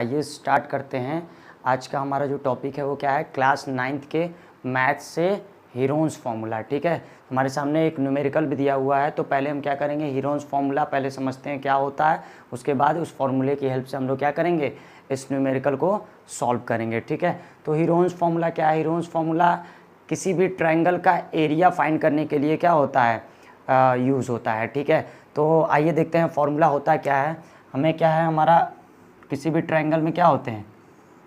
आइए स्टार्ट करते हैं। आज का हमारा जो टॉपिक है वो क्या है, क्लास 9th के मैथ्स से हीरोन्स फार्मूला। ठीक है, हमारे सामने एक न्यूमेरिकल भी दिया हुआ है, तो पहले हम क्या करेंगे, हीरोन्स फार्मूला पहले समझते हैं क्या होता है, उसके बाद उस फार्मूले की हेल्प से हम लोग क्या करेंगे, इस न्यूमेरिकल को सॉल्व करेंगे। ठीक है, तो हीरोन्स फार्मूला क्या है। हीरोन्स फार्मूला किसी भी ट्रायंगल का एरिया फाइंड करने के लिए क्या होता है, यूज़ होता है। ठीक है, तो आइए देखते हैं फार्मूला होता क्या है। हमें क्या है, हमारा किसी भी ट्रायंगल में क्या होते हैं,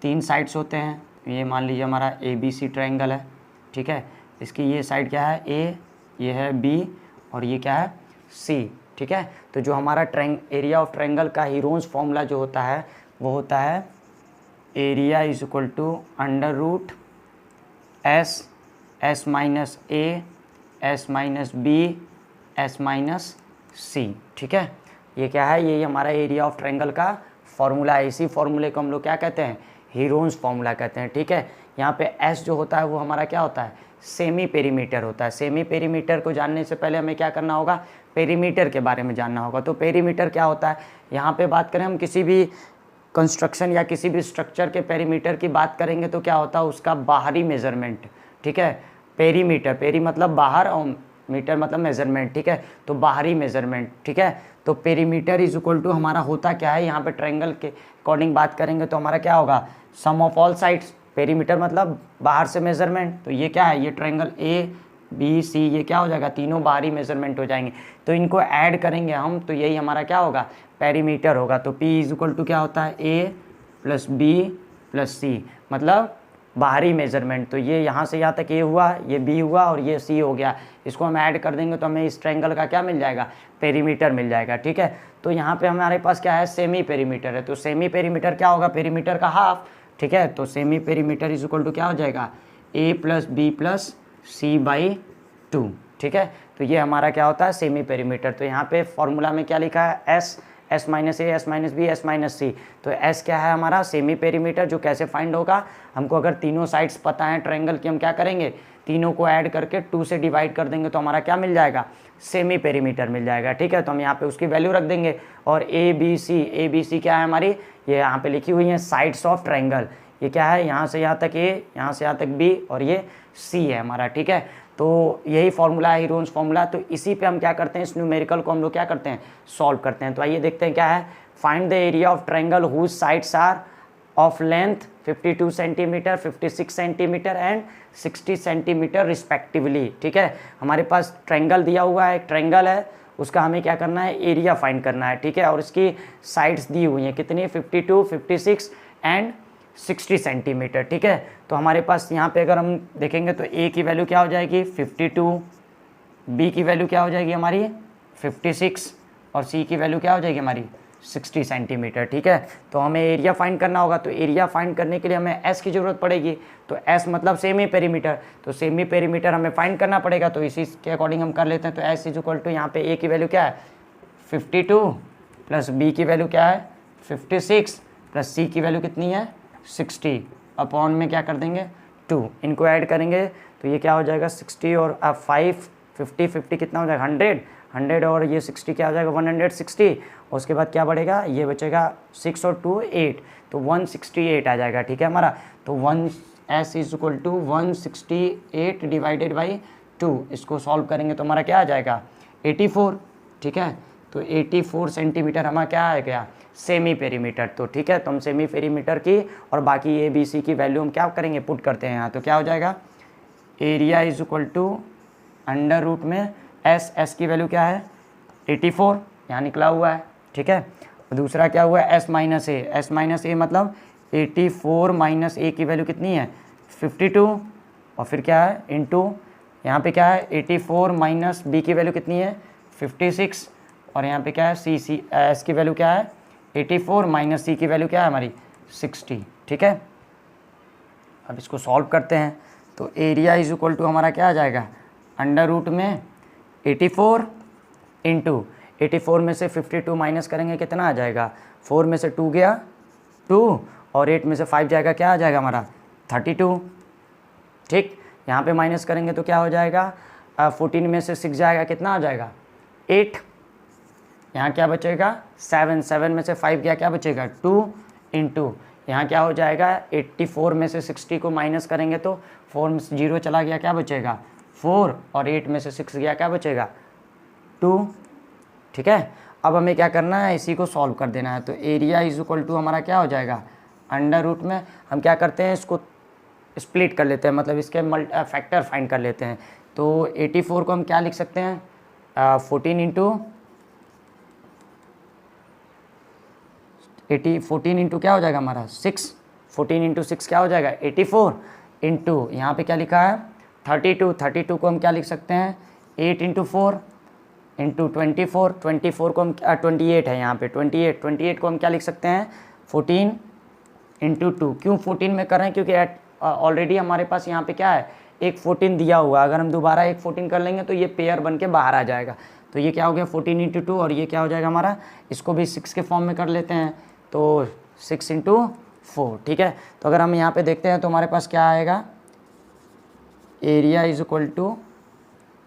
3 साइड्स होते हैं। ये मान लीजिए हमारा ABC ट्रायंगल है। ठीक है, इसकी ये साइड क्या है A, ये है B और ये क्या है C। ठीक है, तो जो हमारा एरिया ऑफ ट्रायंगल का हीरोन्स फार्मूला जो होता है वो होता है area is equal to under root S minus A S minus B S minus C। ठीक है, ये क्या है, ये हमारा एरिया ऑफ ट्रायंगल का फार्मूला है। इसी फार्मूले को हम लोग क्या कहते हैं, हीरोन्स फार्मूला कहते हैं। ठीक है, यहाँ पे S जो होता है वो हमारा क्या होता है, सेमी पेरीमीटर होता है। सेमी पेरीमीटर को जानने से पहले हमें क्या करना होगा, पेरीमीटर के बारे में जानना होगा। तो पेरीमीटर क्या होता है, यहाँ पे बात करें हम किसी भी कंस्ट्रक्शन या किसी भी स्ट्रक्चर के पेरीमीटर की बात करेंगे तो क्या होता है, उसका बाहरी मेजरमेंट। ठीक है, पेरीमीटर, पेरी मतलब बाहर और मीटर मतलब मेजरमेंट। ठीक है, तो बाहरी मेजरमेंट। ठीक है, तो पेरीमीटर इज इक्वल टू हमारा होता क्या है, यहाँ पे ट्रायंगल के अकॉर्डिंग बात करेंगे तो हमारा क्या होगा, सम ऑफ ऑल साइड्स। पेरीमीटर मतलब बाहर से मेजरमेंट, तो ये क्या है, ये ट्रायंगल ABC ये क्या हो जाएगा, तीनों बाहरी मेजरमेंट हो जाएंगे। तो इनको ऐड करेंगे हम, तो यही हमारा क्या होगा, पेरीमीटर होगा। तो P इज इक्वल टू क्या होता है, A plus B plus C, मतलब बाहरी मेजरमेंट। तो ये यहाँ से यहाँ तक A हुआ, ये B हुआ और ये C हो गया। इसको हम ऐड कर देंगे तो हमें इस ट्रायंगल का क्या मिल जाएगा, पेरीमीटर मिल जाएगा। ठीक है, तो यहाँ पे हमारे पास क्या है, सेमी पेरीमीटर है। तो सेमी पेरीमीटर क्या होगा, पेरीमीटर का हाफ। ठीक है, तो semi perimeter is equal to क्या हो जाएगा, A plus B plus C by 2। ठीक है, तो ये हमारा क्या होता है, सेमी पेरीमीटर। तो यहाँ पे फॉर्मूला में क्या लिखा है, S minus A S minus B S minus C। तो S क्या है हमारा, सेमी पेरीमीटर। जो कैसे फाइंड होगा, हमको अगर तीनों साइड्स पता है ट्रायंगल की, हम क्या करेंगे, तीनों को ऐड करके 2 से डिवाइड कर देंगे तो हमारा क्या मिल जाएगा, सेमी पेरीमीटर मिल जाएगा। ठीक है, तो हम यहाँ पे उसकी वैल्यू रख देंगे। और ABC क्या है हमारी, ये यहाँ पे लिखी हुई है साइड्स ऑफ ट्रायंगल। ये क्या है, यहाँ से यहाँ तक A, यहाँ से यहाँ तक B और ये C है हमारा। ठीक है, तो यही फार्मूला है, हीरोन्स फार्मूला। तो इसी पे हम क्या करते हैं, इस न्यूमेरिकल को हम लोग क्या करते हैं, सॉल्व करते हैं। तो आइए देखते हैं क्या है, find the area of triangle whose sides are of length 52 centimetre 56 centimetre and 60 centimetre respectively. ठीक है, हमारे पास ट्रायंगल दिया हुआ है, एक ट्रायंगल है, उसका हमें क्या करना है, एरिया फाइंड करना है। ठीक है, और इसकी साइड्स दी हुई हैं कितनी, 52 56 एंड 60 सेंटीमीटर। ठीक है, तो हमारे पास यहाँ पे अगर हम देखेंगे तो A की वैल्यू क्या हो जाएगी, 52, B की वैल्यू क्या हो जाएगी हमारी 56 और C की वैल्यू क्या हो जाएगी हमारी 60 सेंटीमीटर। ठीक है, तो हमें एरिया फाइंड करना होगा। तो एरिया फाइंड करने के लिए हमें S की ज़रूरत पड़ेगी। तो S मतलब सेमी पेरीमीटर, तो सेमी पेरीमीटर हमें फाइंड करना पड़ेगा। तो इसी के अकॉर्डिंग हम कर लेते हैं। तो S इज इक्वल टू यहाँ पे A की वैल्यू क्या है 52 प्लस B की वैल्यू क्या है 56 प्लस C की वैल्यू कितनी है 60 अपॉन में क्या कर देंगे 2। इनको ऐड करेंगे तो ये क्या हो जाएगा 60 और 5 50 कितना हो जाएगा 100 और ये 60 क्या हो जाएगा 160। और उसके बाद क्या बढ़ेगा, ये बचेगा 6 और 2 8, तो 168 आ जाएगा। ठीक है हमारा, तो S is equal to 168 divided by 2। इसको सॉल्व करेंगे तो हमारा क्या आ जाएगा 84। ठीक है, तो 84 सेंटीमीटर हमारा क्या आ गया, सेमी पेरीमीटर। तो ठीक है, तो हम सेमी पेरीमीटर की और बाकी ABC की वैल्यू हम क्या करेंगे, पुट करते हैं यहाँ। तो क्या हो जाएगा, area is equal to under root में S की वैल्यू क्या है 84, यहाँ निकला हुआ है। ठीक है, और दूसरा क्या हुआ है S माइनस A मतलब 84 माइनस A की वैल्यू कितनी है 52 और फिर क्या है इंटू यहाँ पे क्या है 84 माइनस B की वैल्यू कितनी है 56 और यहाँ पे क्या है S की वैल्यू क्या है 84 माइनस C की वैल्यू क्या है हमारी 60। ठीक है, अब इसको सॉल्व करते हैं। तो एरिया इज इक्वल टू हमारा क्या आ जाएगा, अंडर रूट में 84 इंटू 84 में से 52 माइनस करेंगे कितना आ जाएगा, 4 में से 2 गया 2 और 8 में से 5 जाएगा, क्या आ जाएगा हमारा 32। ठीक, यहाँ पे माइनस करेंगे तो क्या हो जाएगा, 14 में से 6 जाएगा, कितना आ जाएगा 8। यहाँ क्या बचेगा 7 में से 5 गया, क्या बचेगा 2 इंटू यहाँ क्या हो जाएगा 84 में से 60 को माइनस करेंगे तो 4 में से 0 चला गया, क्या बचेगा 4, और 8 में से 6 गया, क्या बचेगा 2। ठीक है, अब हमें क्या करना है, इसी को सॉल्व कर देना है। तो एरिया इज इक्वल टू हमारा क्या हो जाएगा, अंडर रूट में हम क्या करते हैं, इसको स्प्लिट कर लेते हैं, मतलब इसके फैक्टर फाइंड कर लेते हैं। तो 84 को हम क्या लिख सकते हैं, 14 इंटू क्या हो जाएगा हमारा 6, 14 इंटू 6 क्या हो जाएगा 84, इंटू यहाँ पे क्या लिखा है 32 को हम क्या लिख सकते हैं 8 इंटू 4 इंटू 24 को हम 28 है यहाँ पे 28 को हम क्या लिख सकते हैं 14 इंटू 2। क्यों 14 में कर रहे हैं, क्योंकि ऑलरेडी हमारे पास यहाँ पे क्या है एक 14 दिया हुआ, अगर हम दोबारा एक 14 कर लेंगे तो ये पेयर बन के बाहर आ जाएगा। तो ये क्या हो गया 14 इंटू 2, और ये क्या हो जाएगा हमारा, इसको भी 6 के फॉर्म में कर लेते हैं, तो 6 इंटू 4। ठीक है, तो अगर हम यहाँ पे देखते हैं तो हमारे पास क्या आएगा, एरिया इज इक्वल टू,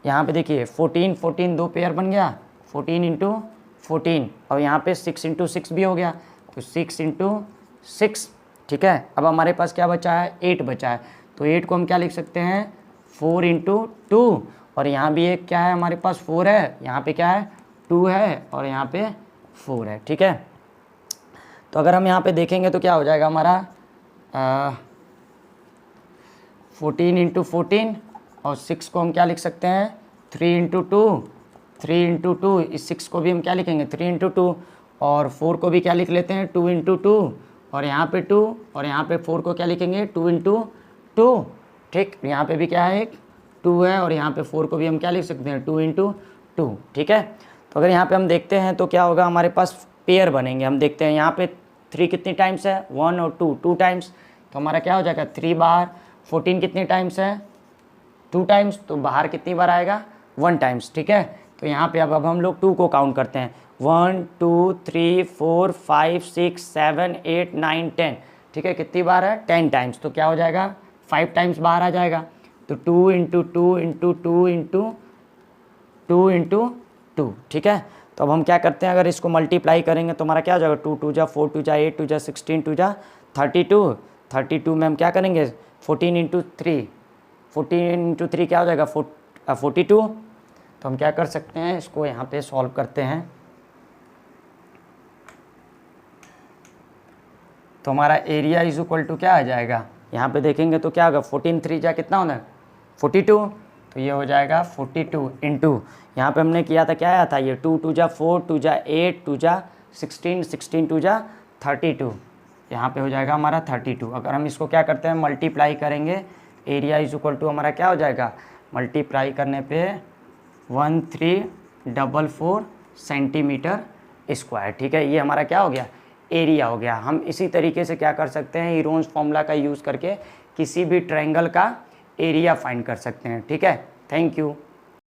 यहाँ पे देखिए 14 दो पेयर बन गया, 14 इंटू 14, और यहाँ पे 6 इंटू 6 भी हो गया, तो 6 इंटू 6। ठीक है, अब हमारे पास क्या बचा है 8 बचा है, तो 8 को हम क्या लिख सकते हैं 4 इंटू 2, और यहाँ भी एक क्या है हमारे पास 4 है, यहाँ पे क्या है 2 है, और यहाँ पे 4 है। ठीक है, तो अगर हम यहाँ पे देखेंगे तो क्या हो जाएगा हमारा 14 इंटू 14, और 6 को हम क्या लिख सकते हैं 3 इंटू 2, इस 6 को भी हम क्या लिखेंगे 3 इंटू 2, और 4 को भी क्या लिख लेते हैं 2 इंटू 2, और यहाँ पे 2, और यहाँ पे 4 को क्या लिखेंगे 2 इंटू 2। ठीक, यहाँ पे भी क्या है एक 2 है, और यहाँ पे 4 को भी हम क्या लिख सकते हैं 2 इंटू 2। ठीक है, तो अगर यहाँ पे हम देखते हैं तो क्या होगा हमारे पास पेयर बनेंगे। हम देखते हैं यहाँ पे 3 कितनी टाइम्स है 1 और 2 टाइम्स, तो हमारा क्या हो जाएगा 3 बार, 14 कितनी टाइम्स है 2 टाइम्स, तो बाहर कितनी बार आएगा 1 टाइम्स। ठीक है, तो यहाँ पे अब हम लोग 2 को काउंट करते हैं 1 2 3 4 5 6 7 8 9 10। ठीक है, कितनी बार है 10 टाइम्स, तो क्या हो जाएगा 5 टाइम्स बाहर आ जाएगा, तो 2 इंटू 2 इंटू 2 इंटू 2 इंटू 2। ठीक है, तो अब हम क्या करते हैं, अगर इसको मल्टीप्लाई करेंगे तो हमारा क्या हो जाएगा 2 2 जा 4 2 जा 8 2 जा 16 2 जा 32 में हम क्या करेंगे 14 इंटू 3 क्या हो जाएगा 42। तो हम क्या कर सकते हैं, इसको यहाँ पे सॉल्व करते हैं, तो हमारा एरिया इज इक्वल टू क्या आ जाएगा, यहाँ पे देखेंगे तो क्या होगा 14 3 जा कितना होना 42, तो ये हो जाएगा 42 इंटू यहाँ पे हमने किया था क्या आया था ये 2 2 जा 4 2 जा 8 2 जा 16 16 2 जा 32, यहाँ पे हो जाएगा हमारा 32। अगर हम इसको क्या करते हैं मल्टीप्लाई करेंगे, एरिया इज इक्वल टू हमारा क्या हो जाएगा, मल्टीप्लाई करने पे 1344 सेंटीमीटर स्क्वायर। ठीक है, ये हमारा क्या हो गया एरिया हो गया। हम इसी तरीके से क्या कर सकते हैं, हीरोन्स फॉर्मूला का यूज़ करके किसी भी ट्रायंगल का एरिया फाइंड कर सकते हैं। ठीक है, थैंक यू।